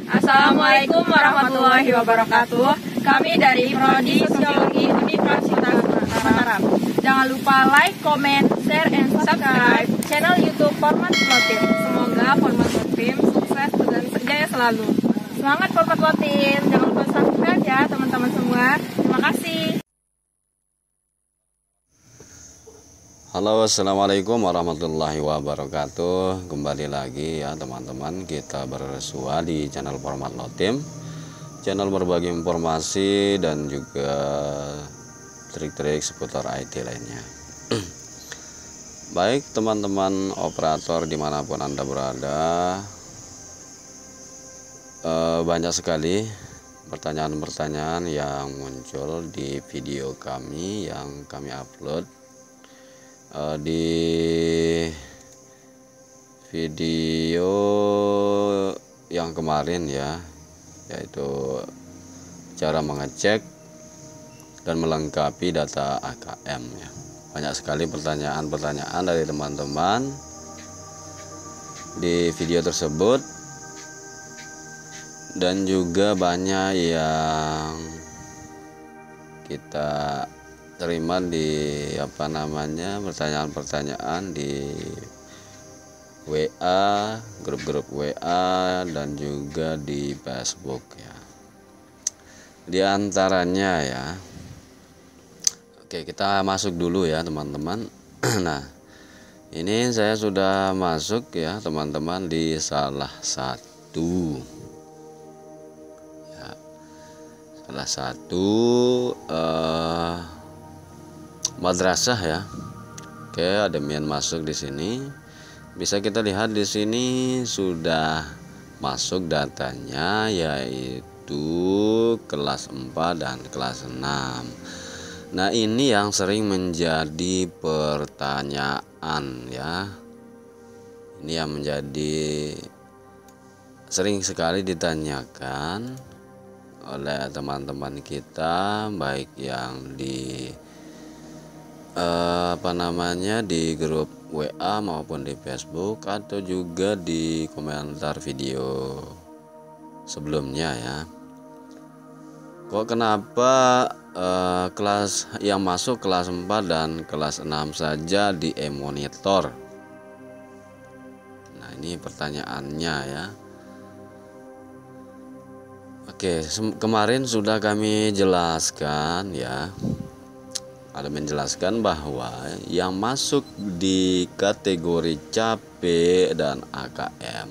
Assalamualaikum warahmatullahi wabarakatuh. Kami dari Prodi Sosiologi Universitas Mataram. Jangan lupa like, comment, share, and subscribe channel YouTube Format Lotim. Semoga Format Lotim sukses dan jaya selalu. Semangat Format Lotim. Jangan lupa subscribe ya teman-teman semua. Terima kasih. Halo, assalamualaikum warahmatullahi wabarakatuh. Kembali lagi ya teman-teman, kita bersua di channel Format Lotim, channel berbagi informasi dan juga trik-trik seputar IT lainnya. Baik teman-teman operator dimanapun Anda berada, banyak sekali pertanyaan-pertanyaan yang muncul di video kami yang kami upload di video yang kemarin ya, yaitu cara mengecek dan melengkapi data AKM ya. Banyak sekali pertanyaan-pertanyaan dari teman-teman di video tersebut, dan juga banyak yang kita terima di pertanyaan-pertanyaan di WA, grup-grup WA, dan juga di Facebook ya. Di antaranya ya, oke, kita masuk dulu ya teman-teman. Nah, ini saya sudah masuk ya teman-teman di salah satu madrasah ya. Oke, admin masuk di sini. Bisa kita lihat di sini sudah masuk datanya, yaitu kelas 4 dan kelas 6. Nah, ini yang sering menjadi pertanyaan ya. Ini yang menjadi sering sekali ditanyakan oleh teman-teman kita, baik yang di di grup WA maupun di Facebook, atau juga di komentar video sebelumnya ya. Kok kenapa kelas yang masuk kelas 4 dan kelas 6 saja di e-monitor? Nah, ini pertanyaannya ya. Oke, kemarin sudah kami jelaskan ya. Ada menjelaskan bahwa yang masuk di kategori CAP dan AKM,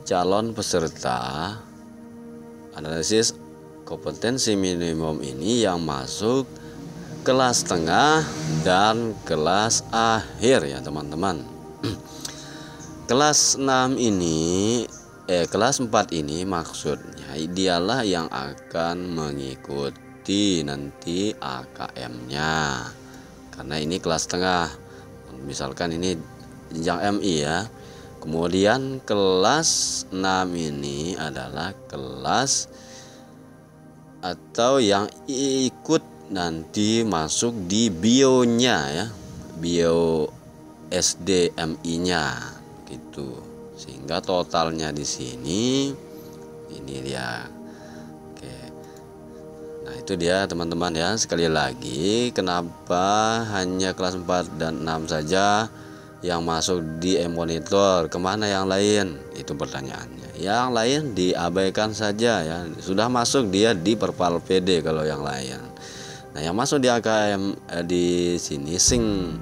calon peserta analisis kompetensi minimum ini yang masuk kelas tengah dan kelas akhir ya teman-teman. Kelas 6 ini kelas 4 ini maksudnya dialah yang akan mengikuti nanti AKM-nya, karena ini kelas tengah. Misalkan ini jenjang MI ya. Kemudian kelas 6 ini adalah kelas atau yang ikut nanti masuk di bionya ya, bio SDMI-nya gitu. Sehingga totalnya di sini ini dia. Nah, itu dia teman-teman ya. Sekali lagi, kenapa hanya kelas 4 dan 6 saja yang masuk di e-monitor, kemana yang lain? Itu pertanyaannya. Yang lain diabaikan saja ya. Sudah masuk dia di Perpal PD kalau yang lain. Nah, yang masuk di AKM di sini sing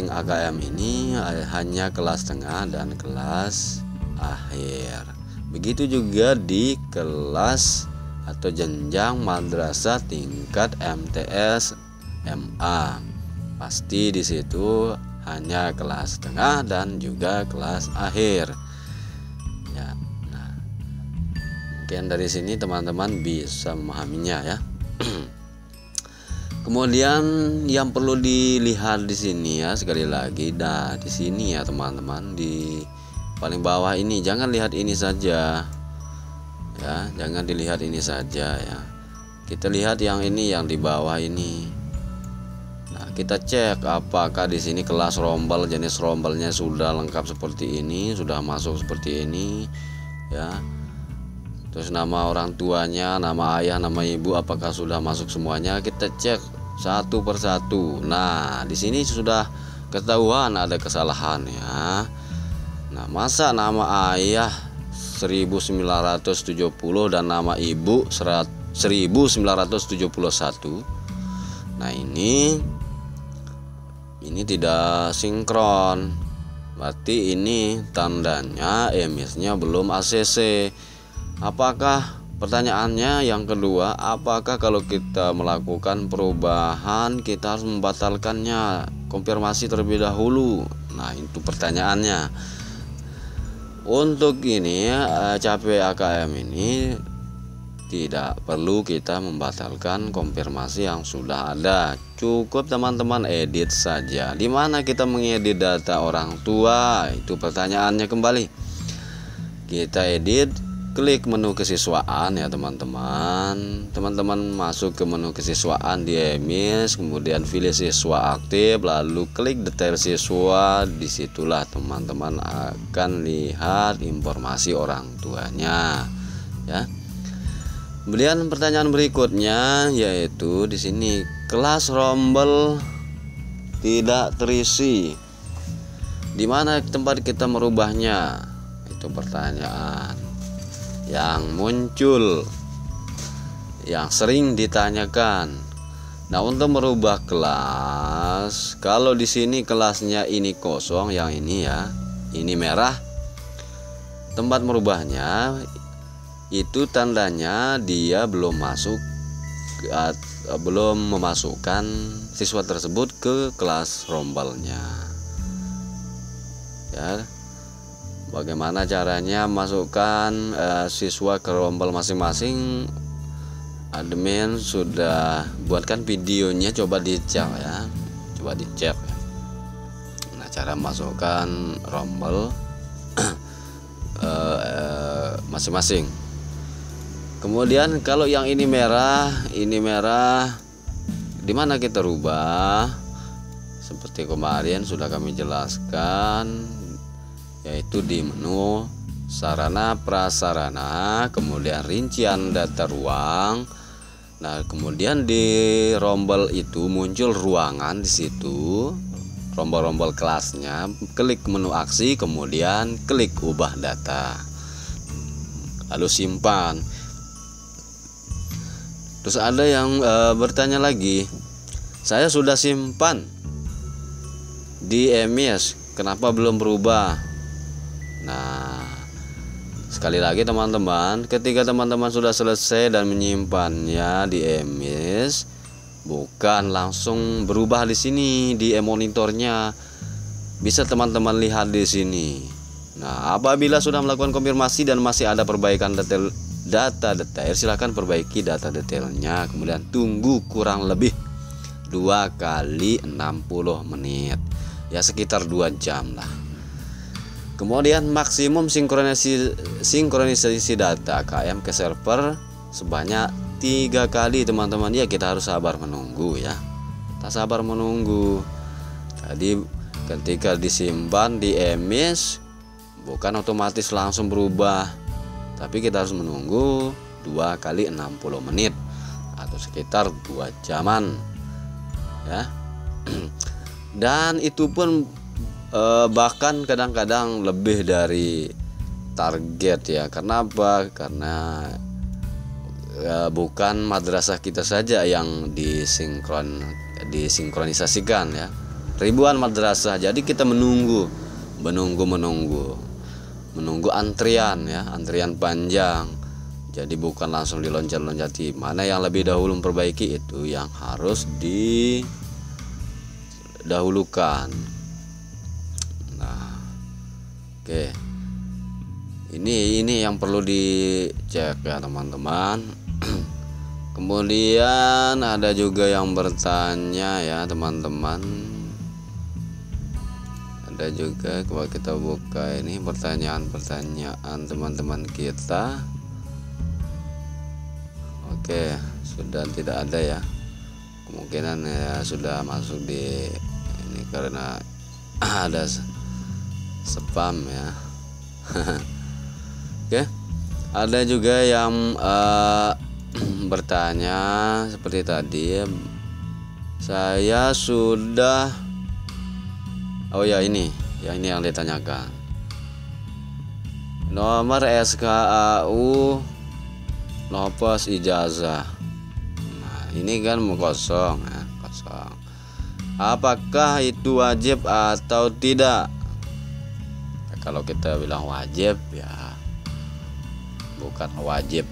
AKM ini hanya kelas tengah dan kelas akhir. Begitu juga di kelas atau jenjang madrasah tingkat MTS MA. Pasti di situ hanya kelas tengah dan juga kelas akhir. Ya. Nah, mungkin dari sini teman-teman bisa memahaminya ya. Kemudian yang perlu dilihat di sini ya, sekali lagi di sini ya teman-teman, di paling bawah ini jangan lihat ini saja. Ya, jangan dilihat ini saja ya. Kita lihat yang ini, yang di bawah ini. Nah, kita cek apakah di sini kelas rombel, jenis rombelnya sudah lengkap seperti ini, sudah masuk seperti ini. ya. Terus nama orang tuanya, nama ayah, nama ibu apakah sudah masuk semuanya, kita cek satu persatu. Nah, di sini sudah ketahuan ada kesalahan ya. Nah, masa nama ayah 1970 dan nama ibu 1971. Nah, ini tidak sinkron. Berarti ini tandanya emisnya belum ACC. Apakah, pertanyaannya yang kedua, apakah kalau kita melakukan perubahan kita harus membatalkannya, konfirmasi terlebih dahulu? Nah, itu pertanyaannya. Untuk ini CAP AKM ini tidak perlu kita membatalkan konfirmasi yang sudah ada. Cukup teman-teman edit saja. Di mana kita mengedit data orang tua? Itu pertanyaannya kembali. Kita edit, klik menu kesiswaan ya teman-teman. Teman-teman masuk ke menu kesiswaan di EMIS, kemudian pilih siswa aktif, lalu klik detail siswa. Disitulah teman-teman akan lihat informasi orang tuanya ya. Kemudian pertanyaan berikutnya yaitu di sini kelas rombel tidak terisi. Di mana tempat kita merubahnya? Itu pertanyaan yang muncul, yang sering ditanyakan. Nah, untuk merubah kelas, kalau di sini kelasnya ini kosong, yang ini ya, ini merah, tempat merubahnya itu tandanya dia belum memasukkan siswa tersebut ke kelas rombelnya ya. Bagaimana caranya masukkan siswa ke rombel masing-masing? Admin sudah buatkan videonya, coba dicek ya, Nah, cara masukkan rombel masing-masing. Kemudian kalau yang ini merah, di mana kita rubah? Seperti kemarin sudah kami jelaskan, yaitu di menu sarana prasarana, kemudian rincian data ruang. Nah, kemudian di rombel itu muncul ruangan, di situ rombel-rombel kelasnya, klik menu aksi, kemudian klik ubah data, lalu simpan. Terus ada yang bertanya lagi, saya sudah simpan di EMIS, kenapa belum berubah? Nah, sekali lagi teman-teman, ketika teman-teman sudah selesai dan menyimpannya di EMIS, bukan langsung berubah di sini di e-monitornya. Bisa teman-teman lihat di sini. Nah, apabila sudah melakukan konfirmasi dan masih ada perbaikan data detail, silahkan perbaiki data detailnya, kemudian tunggu kurang lebih 2 kali 60 menit ya, sekitar 2 jam lah. Kemudian maksimum sinkronisasi data KM ke server sebanyak 3 kali teman-teman ya. Kita harus sabar menunggu ya, kita sabar menunggu. Jadi ketika disimpan di EMIS bukan otomatis langsung berubah, tapi kita harus menunggu 2 kali 60 menit atau sekitar 2 jaman ya. Dan itu pun bahkan kadang-kadang lebih dari target ya. Kenapa? Karena bukan madrasah kita saja yang disinkronisasikan ya, ribuan madrasah. Jadi kita menunggu antrian ya, antrian panjang. Jadi bukan langsung diloncat-loncati. Mana yang lebih dahulu memperbaiki, itu yang harus didahulukan. Nah, oke. Ini yang perlu dicek ya teman-teman. Kemudian ada juga yang bertanya ya teman-teman. Ada juga, kalau kita buka ini pertanyaan teman-teman kita. Oke, sudah tidak ada ya. Kemungkinan ya sudah masuk di ini karena ada spam ya. Oke. Ada juga yang bertanya seperti tadi, saya sudah, oh ya ini yang ditanyakan, nomor SKAU nopos ijazah. Nah ini kan kosong ya, kosong. Apakah itu wajib atau tidak? Ya, kalau kita bilang wajib ya bukan wajib,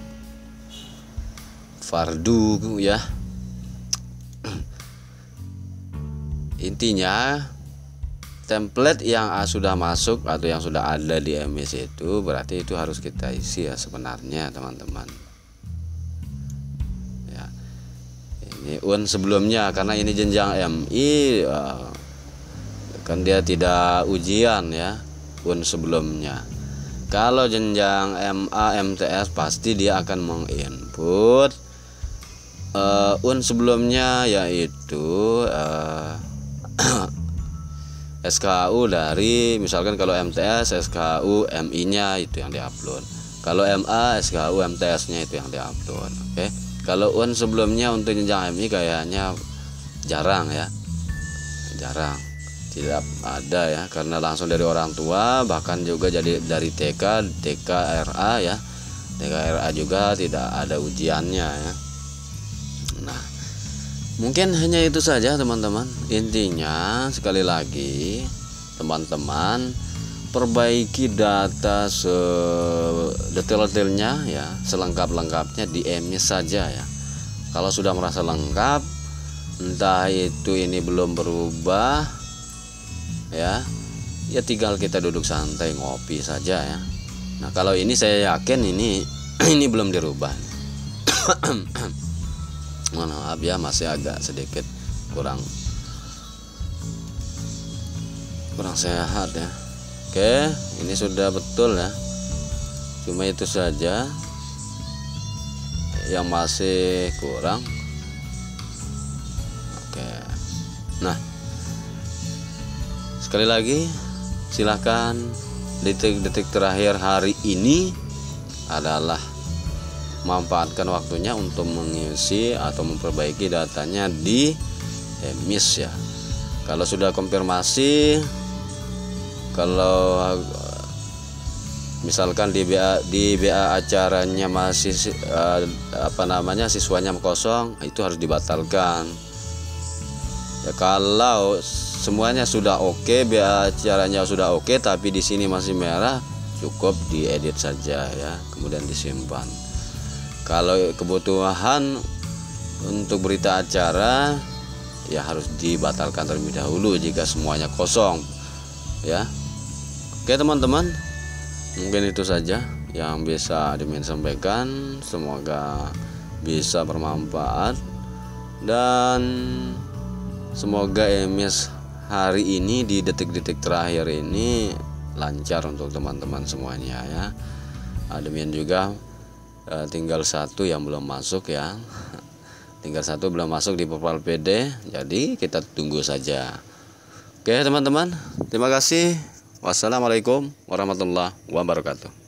fardu ya. Intinya template yang sudah masuk atau yang sudah ada di MIS itu berarti itu harus kita isi ya sebenarnya teman-teman ya. Ini sebelumnya, karena ini jenjang MI kan dia tidak ujian ya, sebelumnya. Kalau jenjang MA MTS pasti dia akan menginput sebelumnya, yaitu SKU dari, misalkan kalau MTS SKU MI nya itu yang diupload, kalau MA SKU MTS nya itu yang diupload. Oke. Kalau sebelumnya untuk jenjang MI kayaknya jarang ya, jarang, tidak ada ya, karena langsung dari orang tua, bahkan juga jadi dari TK-RA ya, TK-RA juga tidak ada ujiannya ya. Nah mungkin hanya itu saja teman-teman. Intinya sekali lagi teman-teman perbaiki data sedetail-detailnya ya, selengkap-lengkapnya di MIS saja ya. Kalau sudah merasa lengkap, entah itu ini belum berubah ya tinggal kita duduk santai ngopi saja ya. Nah kalau ini saya yakin ini belum dirubah. Mohon maaf ya, masih agak sedikit kurang sehat ya. Oke, ini sudah betul ya, cuma itu saja yang masih kurang. Oke, nah sekali lagi silahkan, detik-detik terakhir hari ini adalah manfaatkan waktunya untuk mengisi atau memperbaiki datanya di MIS ya. Kalau sudah konfirmasi, kalau misalkan di BA acaranya masih siswanya kosong, itu harus dibatalkan ya. Kalau semuanya sudah oke, BA acaranya sudah oke, tapi di sini masih merah, cukup diedit saja ya, kemudian disimpan. Kalau kebutuhan untuk berita acara ya harus dibatalkan terlebih dahulu jika semuanya kosong ya. Oke teman-teman, mungkin itu saja yang bisa Admin sampaikan. Semoga bisa bermanfaat dan semoga MIS hari ini di detik-detik terakhir ini lancar untuk teman-teman semuanya ya. Admin juga tinggal satu yang belum masuk ya, tinggal satu belum masuk di Portal PD, jadi kita tunggu saja. Oke teman-teman, terima kasih. Wassalamualaikum warahmatullahi wabarakatuh.